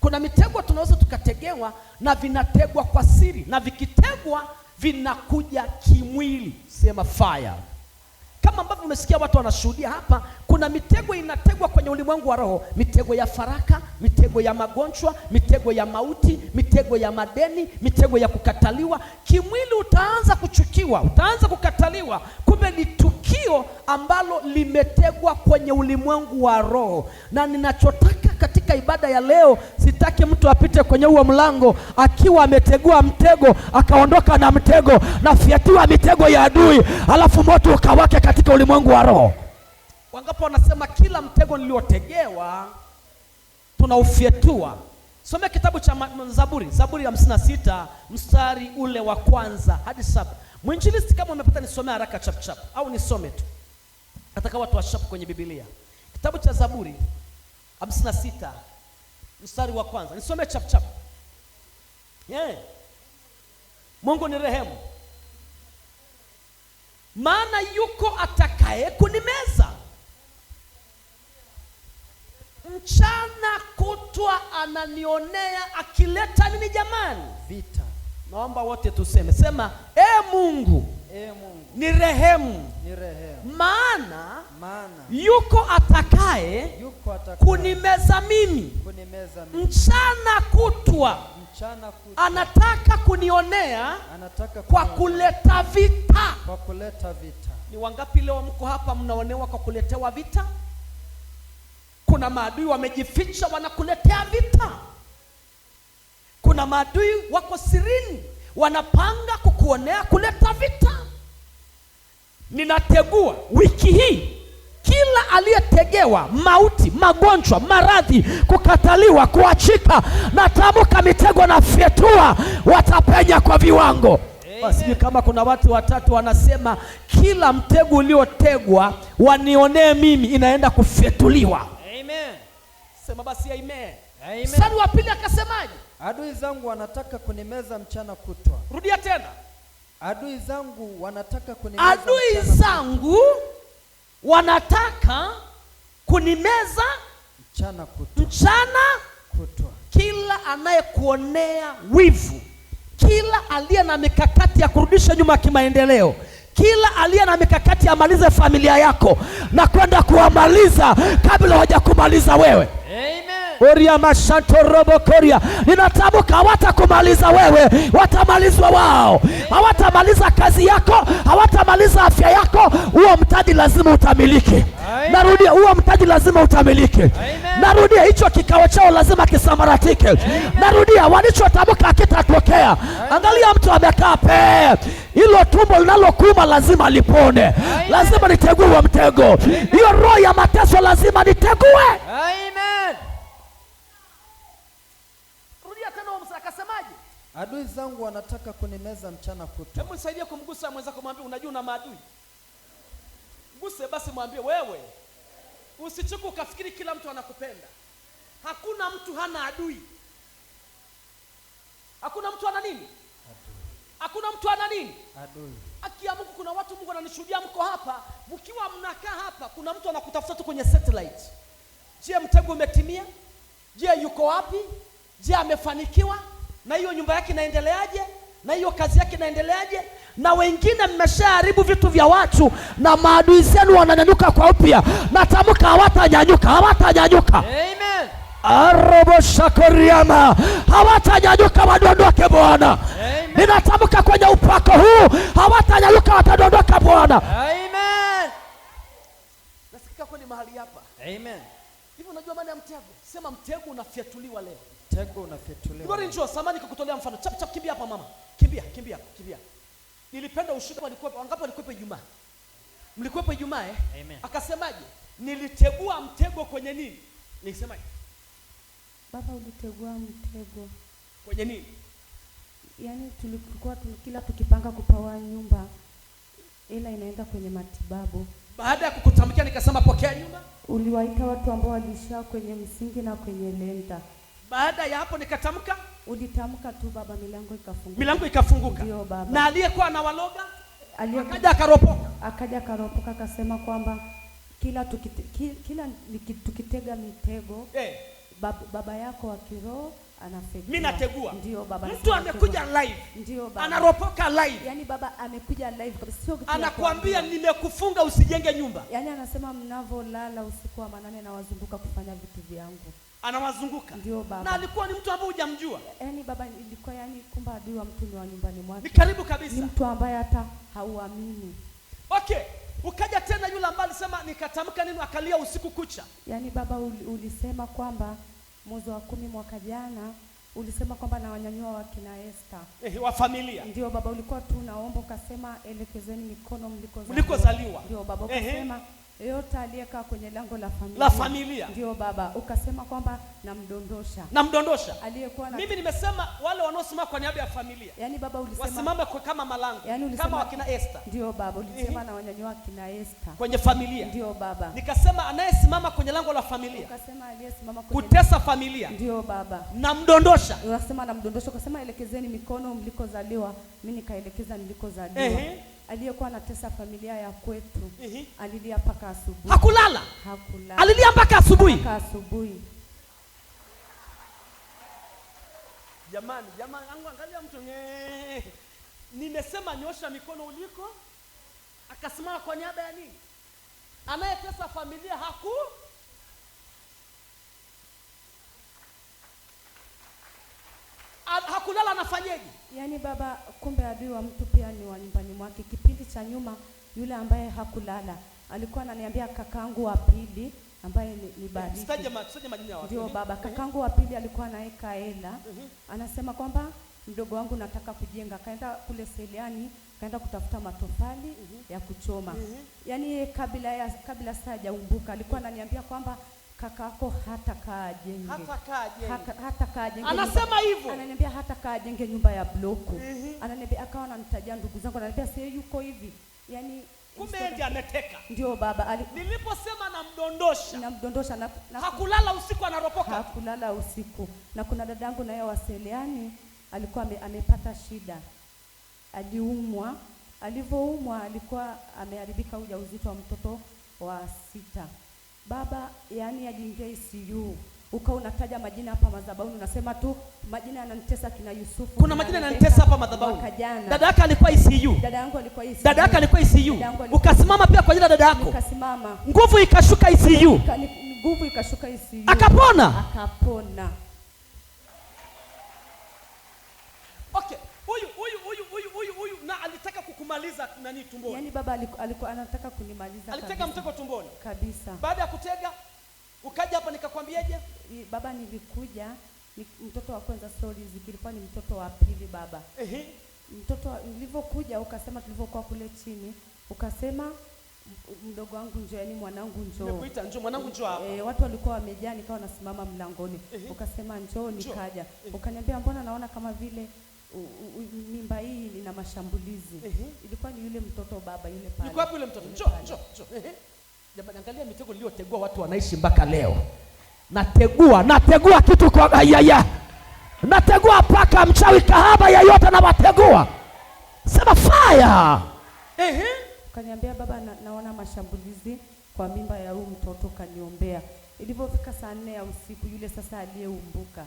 Kuna mitego tunaweza tukategewa na vinategwa kwa siri, na vikitegwa vinakuja kimwili. Sema fire. Kama ambavyo umesikia watu wanashuhudia hapa, kuna mitego inategwa kwenye ulimwengu wa roho, mitego ya faraka, mitego ya magonjwa, mitego ya mauti, mitego ya madeni, mitego ya kukataliwa. Kimwili utaanza kuchukiwa, utaanza kukataliwa, kumbe ni tukio ambalo limetegwa kwenye ulimwengu wa roho. Na ninachotaka katika ibada ya leo, sitaki mtu apite kwenye huo mlango akiwa ametegua mtego, akaondoka na mtego, na fiatiwa mitego ya adui, alafu moto ukawake katika ulimwengu wa roho. Wangapo wanasema kila mtego niliotegewa tunaufyetua. Somea kitabu cha Zaburi, Zaburi ya 56 mstari ule wa 1 hadi 7. Mwinjilisti, kama umepata nisomea haraka chap chap au nisome tu. Nataka watu washapu kwenye Biblia. Kitabu cha Zaburi 56 mstari wa 1. Nisome chap chap. Mungu ni rehemu. Maana yuko atakaye kunimeza, mchana kutwa ananionea, akileta nini jamani? Vita. Naomba wote tuseme, sema Mungu, Mungu ni rehemu. Maana yuko atakaye kunimeza mimi, mchana kutwa anataka kunionea, kwa kuleta vita. Ni wangapi leo mko hapa mnaonewa kwa kuletewa vita? Kuna maadui wamejificha wanakuletea vita. Kuna maadui wako sirini wanapanga kukuonea, kuleta vita. Ninategua wiki hii kila aliyetegewa mauti, magonjwa, maradhi, kukataliwa, kuachika, natamka mitego na fyetua, watapenya kwa viwango. Basi kama kuna watu watatu wanasema kila mtego uliotegwa wanionee mimi, inaenda kufyetuliwa. Amen. Sema basi amen. Mstari wa pili akasemaje? Adui zangu wanataka kunimeza mchana kutwa. Rudia tena. Adui zangu wanataka kunimeza. Adui zangu wanataka kunimeza mchana kutwa. Kila anayekuonea wivu, kila aliye na mikakati ya kurudisha nyuma kimaendeleo, kila aliye na mikakati ya maliza familia yako na kwenda kuwamaliza kabla hawajakumaliza wewe. Amen. Oria mashanto robo koria. Ninatamka hawatakumaliza wewe, watamalizwa wao. Hawatamaliza kazi yako, hawatamaliza afya yako. Huo mtaji lazima utamiliki. Narudia, huo mtaji lazima utamiliki. Narudia, hicho kikao chao lazima kisambaratike. Narudia, walichotamka kitatokea. Angalia mtu amekaa pe. Hilo tumbo linalokuuma lazima lipone. Lazima nitegue huo mtego. Hiyo roho ya mateso lazima nitegue. Amen. Rudia tena huo mstari akasemaje? Adui zangu wanataka kunimeza mchana kutwa. Hebu nisaidie kumgusa mwenzako, mwambie unajua una maadui. Guse basi, mwambie wewe usichuku ukafikiri kila mtu anakupenda. Hakuna mtu hana adui. Hakuna mtu ana nini? Hakuna mtu ana nini? Adui. Akia Mungu, kuna watu Mungu ananishuhudia mko hapa, mkiwa mnakaa hapa, kuna mtu anakutafuta tu kwenye satellite. Je, mtego umetimia? Je, yuko wapi? Je, amefanikiwa? Na hiyo nyumba yake inaendeleaje? Na hiyo kazi yake inaendeleaje? Na wengine mmeshaharibu vitu vya watu na maadui zenu wananyanyuka kwa upya. Natamka hawatanyanyuka. Amen. Arobo shakoriama, hawatanyanyuka, wadondoke Bwana. Ninatamka kwenye upako huu hawatanyanyuka, watadondoka Bwana. Amen. Nasikika kweli mahali hapa. Amen. Hivi unajua maana ya mtego? Sema mtego unafyatuliwa leo. Mtego unafyatuliwa. Glory njoo, samani kukutolea mfano. Chap chap, kimbia hapa mama. Kimbia. Nilipenda ushuhuda walikuwa wangapi walikuwepo Ijumaa? Mlikuwepo Ijumaa Amen. Akasemaje? Nilitegua mtego kwenye nini? Nilisemaje? Baba, ulitegua mtego kwenye nini? Yaani tulikuwa kila tukipanga kupawa nyumba, ila inaenda kwenye matibabu. Baada ya kukutamkia nikasema pokea nyumba. Uliwaita watu ambao walisha kwenye msingi na kwenye lenta. Baada ya hapo nikatamka. Ulitamka tu baba, milango ikafunguka. Ndio baba. Na aliyekuwa na waloga akaja akaropoka akasema kwamba kila tukitega mitego baba yako wa kiroho anafegua. Mimi nategua. Ndio baba. Mtu amekuja live. Ndio baba. Anaropoka live. Yaani baba amekuja live kabisa, sio kitu. Anakuambia nimekufunga usijenge nyumba. Yaani anasema mnavolala usiku wa manane na wazunguka kufanya vitu vyangu. Anawazunguka. Ndio baba. Na alikuwa ni mtu ambaye hujamjua. Yaani baba ilikuwa kumbe adui wa mtu ni wa nyumbani mwake. Ni karibu kabisa. Ni mtu ambaye hata hauamini. Okay. Ukaja tena yule ambaye alisema nikatamka nini akalia usiku kucha. Yaani baba ulisema kwamba mwezi wa 10 mwaka jana ulisema kwamba na wanyanyua wakina Esther. Wa familia. Ndio baba, ulikuwa tu naomba ukasema elekezeni mikono mlikozaliwa. Ndio baba, ukasema yote aliyekaa kwenye lango la familia. Ndio baba, ukasema kwamba namdondosha. Aliyekuwa mimi nimesema wale wanaosimama kwa niaba ya familia. Yaani baba ulisema wasimame kama malango. Yaani kama wakina Esther. Ndio baba, ulisema na wanyanyua wakina Esther kwenye familia. Ndio baba. Nikasema anayesimama kwenye lango la familia. Ukasema aliyesimama kwenye kutesa familia. Ndio baba. Namdondosha. Unasema namdondosha, ukasema elekezeni mikono mlikozaliwa, mimi nikaelekeza nilikozaliwa. Aliyekuwa anatesa familia ya kwetu alilia mpaka asubuhi. Hakulala. Alilia mpaka asubuhi. Jamani, angalia mtu nimesema nyosha mikono uliko, akasimama kwa niaba ya nini? Anayetesa familia hakulala, anafanyeje? Yaani baba, kumbe adui wa mtu pia ni wa nyumbani mwake. Kipindi cha nyuma yule ambaye hakulala alikuwa ananiambia kakaangu wa pili ambaye ni Bariki. Sitaje majina ya watu. Ndio baba, kakaangu wa pili alikuwa anaeka hela. Anasema kwamba mdogo wangu nataka kujenga. Kaenda kule Seliani, kaenda kutafuta matofali ya kuchoma. Yaani kabla saa hajaumbuka alikuwa ananiambia kwamba kakako hata kaa jenge. Anasema hivyo. Ananiambia hata kaa jenge nyumba ya bloku. Ananiambia, akawa ananitajia ndugu zangu, ananiambia si yuko hivi. Yaani kumbe ndiye ameteka. Ndio baba. Niliposema namdondosha hakulala usiku, anaropoka. Hakulala usiku. Na kuna dadangu naye wa Seliani alikuwa amepata shida. Aliumwa. Alivyoumwa alikuwa ameharibika ujauzito wa mtoto wa 6. Baba, yani aliingia ICU. Ukao unataja majina hapa madhabahuni, unasema tu majina yananitesa kina Yusufu. Kuna majina yananitesa hapa madhabahuni. Dada yake alikuwa ICU. Dada yake alikuwa ICU. Ukasimama pia kwa ajili ya dada yako. Nikasimama. Nguvu ikashuka ICU. Nguvu ikashuka ICU. Akapona. Okay. Huyu na alitaka kukumaliza nani tumboni. Yaani baba alikuwa anataka kunimaliza. Alitaka mtego tumboni. Kabisa. Baada ya kutega ukaja hapa nikakwambiaje? Baba, nilikuja mtoto wa kwanza stories kilikuwa ni mtoto wa pili baba. Mtoto nilivyokuja ukasema tulivyokuwa kule chini ukasema mdogo wangu njoo, yani mwanangu njoo. Nimekuita njoo mwanangu njoo hapa. Watu walikuwa wamejaa, nikawa nasimama mlangoni. Ukasema njoo, nikaja. Ukaniambia mbona naona kama vile mimba hii ina mashambulizi. Ilikuwa ni yule mtoto baba yule pale. Yuko wapi yule mtoto? Njoo. Jamani, angalia mitego niliyotegua, watu wanaishi mpaka leo. Nategua kitu kwa yaya. Nategua paka mchawi kahaba yeyote na wategua. Sema fire. Kaniambia baba, naona mashambulizi kwa mimba ya huyu mtoto, kaniombea. Ilipofika saa 4 ya usiku yule sasa aliyeumbuka.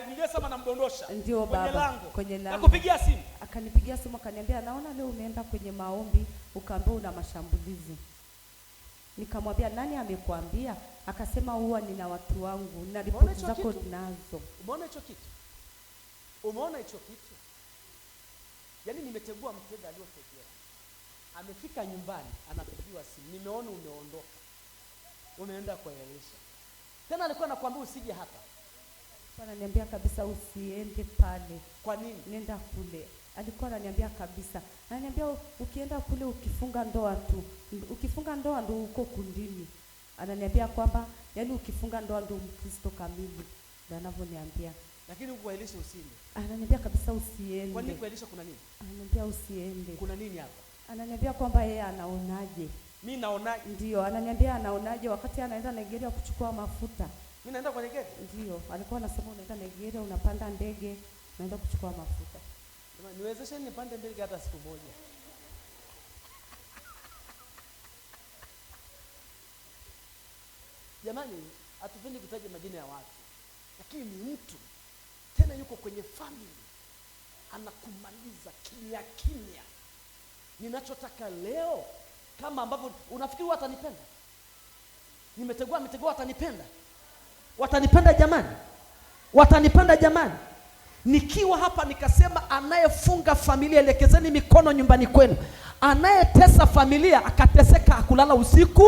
Nilisema namdondosha. Ndio baba. Kwenye lango. Nakupigia simu. Akanipigia simu akaniambia naona leo umeenda kwenye maombi ukaambia una mashambulizi. Nikamwambia nani amekuambia? Akasema huwa nina watu wangu na ripoti zako nazo. Umeona hicho kitu? Yaani nimetegua mtego aliotegea. Amefika nyumbani anapigiwa simu. Nimeona umeondoka. Umeenda kwa Elisha. Tena alikuwa anakuambia usije hapa. Ananiambia kabisa usiende pale. Kwa nini? Nenda kule. Alikuwa ananiambia kabisa. Ananiambia ukienda kule ukifunga ndoa tu. Ukifunga ndoa ndio uko kundini. Ananiambia kwamba yani ukifunga ndoa ndio Mkristo kamili. Ndio anavyoniambia. Lakini kwa Elisha usiende. Ananiambia kabisa usiende. Kwa nini kwa Elisha kuna nini? Ananiambia usiende. Kuna nini hapa? Ananiambia kwamba yeye anaonaje. Mimi naonaje? Ndio, ananiambia anaonaje wakati anaenda Nigeria kuchukua mafuta. Mimi naenda kwa Nigeria? Ndio, alikuwa anasema unaenda Nigeria, unapanda ndege, unaenda kuchukua mafuta. Niwezeshe nipande ndege hata siku moja. Jamani, hatupendi kutaja majina ya watu. lakini ni mtu tena yuko kwenye family, anakumaliza kimya kimya. Ninachotaka leo, kama ambavyo unafikiri watanipenda, nimetegua watanipenda, watanipenda jamani, watanipenda jamani. Nikiwa hapa nikasema, anayefunga familia elekezeni mikono nyumbani kwenu. Anayetesa familia akateseka, akulala usiku